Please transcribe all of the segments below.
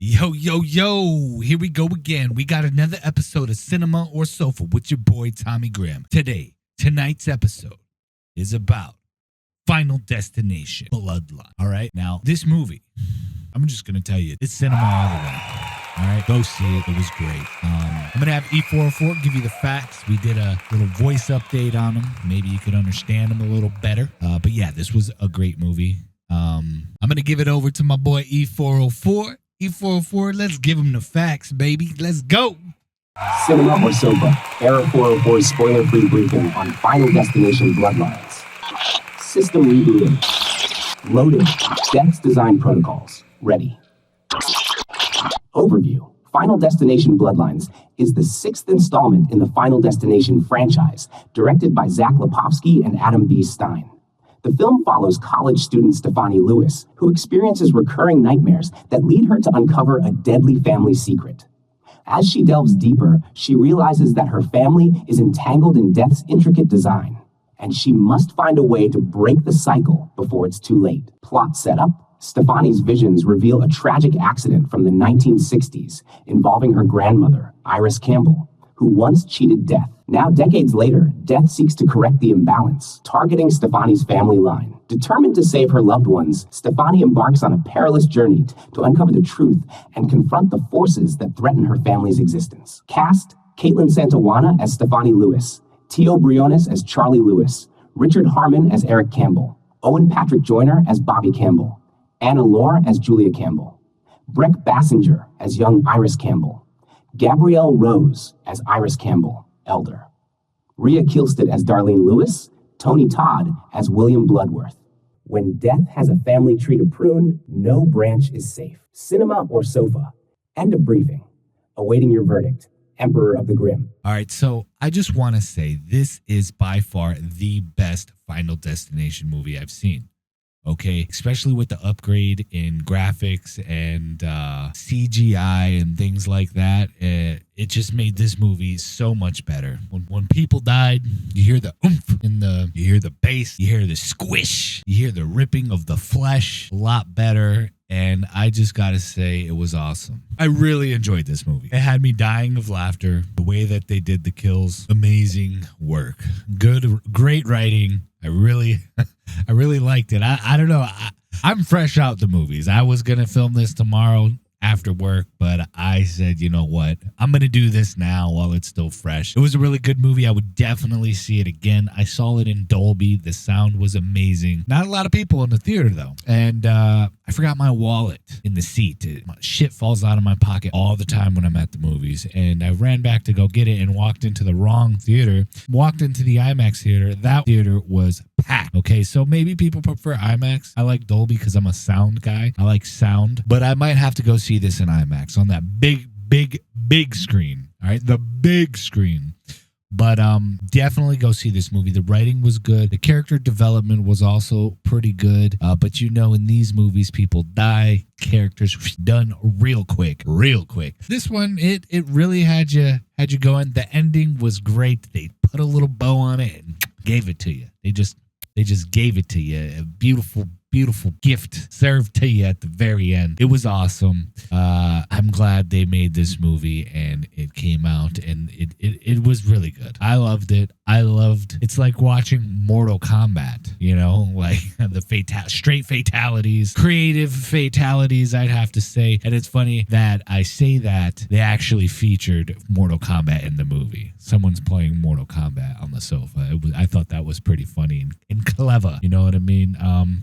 Yo, yo, yo, here we go again. We got another episode of Cinema or Sofa with your boy Tommy Graham. Tonight's episode is about Final Destination Bloodline. All right, now this movie, I'm just going to tell you, it's cinema all the way. All right, go see it. It was great. I'm going to have E404 give you the facts. We did a little voice update on them. Maybe you could understand them a little better. But yeah, this was a great movie. I'm going to give it over to my boy E404. E404, let's give him the facts, baby. Let's go. Cinema or Sofa, Era 404's spoiler-free briefing on Final Destination Bloodlines. System rebooting. Loading. Death's design protocols. Ready. Overview. Final Destination Bloodlines is the sixth installment in the Final Destination franchise, directed by Zach Lipovsky and Adam B. Stein. The film follows college student Stefani Lewis, who experiences recurring nightmares that lead her to uncover a deadly family secret. As she delves deeper, she realizes that her family is entangled in death's intricate design, and she must find a way to break the cycle before it's too late. Plot setup: Stefani's visions reveal a tragic accident from the 1960s involving her grandmother, Iris Campbell, who once cheated death. Now, decades later, Death seeks to correct the imbalance, targeting Stefani's family line. Determined to save her loved ones, Stefani embarks on a perilous journey to uncover the truth and confront the forces that threaten her family's existence. Cast: Caitlin Santawana as Stefani Lewis, Tio Briones as Charlie Lewis, Richard Harmon as Eric Campbell, Owen Patrick Joyner as Bobby Campbell, Anna Lohr as Julia Campbell, Breck Bassinger as young Iris Campbell, Gabrielle Rose as Iris Campbell, elder, Rhea Kielstead as Darlene Lewis, Tony Todd as William Bloodworth. When death has a family tree to prune, no branch is safe. Cinema or Sofa. End of briefing. Awaiting your verdict. Emperor of the Grimm. All right, so I just want to say this is by far the best Final Destination movie I've seen. Okay, especially with the upgrade in graphics and CGI and things like that. It just made this movie so much better. When people died, you hear the oomph you hear the bass, you hear the squish, you hear the ripping of the flesh a lot better. And I just got to say, it was awesome. I really enjoyed this movie. It had me dying of laughter. The way that they did the kills, amazing work. Great writing. I really liked it. I don't know. I'm fresh out the movies. I was going to film this tomorrow after work, but I said, you know what? I'm going to do this now while it's still fresh. It was a really good movie. I would definitely see it again. I saw it in Dolby. The sound was amazing. Not a lot of people in the theater, though. And I forgot my wallet in the seat. Shit falls out of my pocket all the time when I'm at the movies. And I ran back to go get it and walked into the wrong theater. Walked into the IMAX theater. That theater was packed. Okay, so maybe people prefer IMAX. I like Dolby because I'm a sound guy. I like sound. But I might have to go see this in IMAX on that big screen. All right, the big screen. But definitely go see this movie. The writing was good. The character development was also pretty good. But you know, in these movies, people die. Characters done real quick. This one, it really had you going. The ending was great. They put a little bow on it and gave it to you. They just gave it to you. A beautiful gift served to you at the very end. It was awesome. I'm glad they made this movie and it came out and it was really good. I loved it. It's like watching Mortal Kombat, you know, like the straight fatalities, creative fatalities, I'd have to say. And it's funny that I say that they actually featured Mortal Kombat in the movie. Someone's playing Mortal Kombat on the sofa. I thought that was pretty funny and clever. You know what I mean?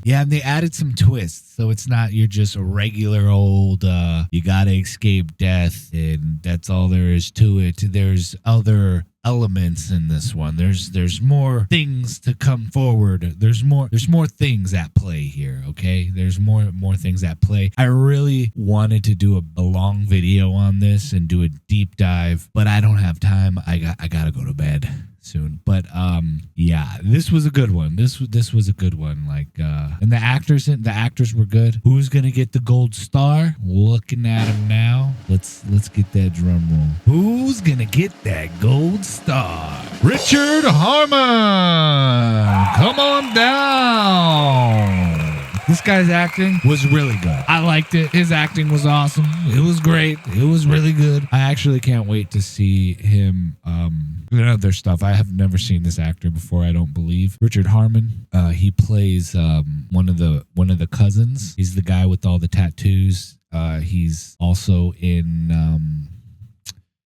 Yeah, and they added some twists. So it's not you're just a regular old, you gotta escape death and that's all there is to it. There's other elements in this one. There's more things to come forward. There's more things at play here, okay? There's more things at play. I really wanted to do a long video on this and do a deep dive, but I don't have time. I gotta go to bed soon. But yeah, this was a good one. This was a good one. Like and the actors were good. Who's gonna get the gold star? Looking at him now. Let's get that drum roll. Who's gonna get that gold star? Richard Harmon. Come on down. This guy's acting was really good. I liked it. His acting was awesome. It was great. It was really good. I actually can't wait to see him in other stuff. I have never seen this actor before, I don't believe. Richard Harmon. He plays one of the cousins. He's the guy with all the tattoos. He's also in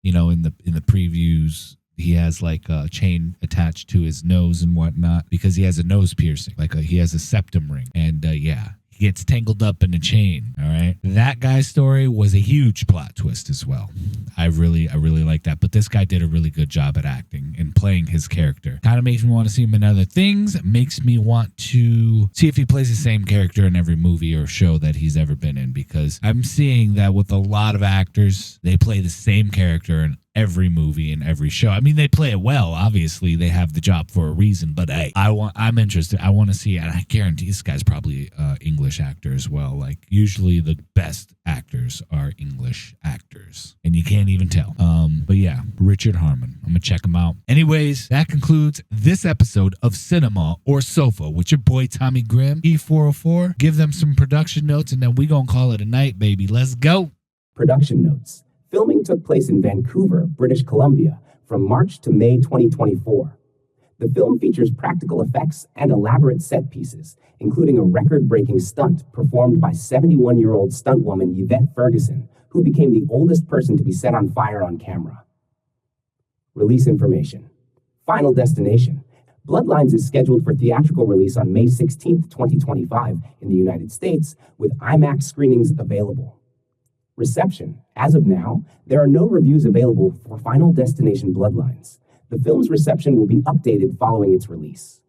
in the previews. He has like a chain attached to his nose and whatnot because he has a nose piercing. He has a septum ring. And he gets tangled up in a chain. All right. That guy's story was a huge plot twist as well. I really like that. But this guy did a really good job at acting and playing his character. Kind of makes me want to see him in other things. It makes me want to see if he plays the same character in every movie or show that he's ever been in, because I'm seeing that with a lot of actors, they play the same character in every movie and every show. I mean, they play it well. Obviously, they have the job for a reason. But hey, I'm interested. I want to see, and I guarantee this guy's probably an English actor as well. Like usually, the best actors are English actors, and you can't even tell. But yeah, Richard Harmon. I'm gonna check him out. Anyways, that concludes this episode of Cinema or Sofa with your boy Tommy Grimm, E404. Give them some production notes, and then we gonna call it a night, baby. Let's go. Production notes. Filming took place in Vancouver, British Columbia, from March to May 2024. The film features practical effects and elaborate set pieces, including a record-breaking stunt performed by 71-year-old stuntwoman Yvette Ferguson, who became the oldest person to be set on fire on camera. Release information. Final Destination. Bloodlines is scheduled for theatrical release on May 16, 2025 in the United States, with IMAX screenings available. Reception. As of now, there are no reviews available for Final Destination Bloodlines. The film's reception will be updated following its release.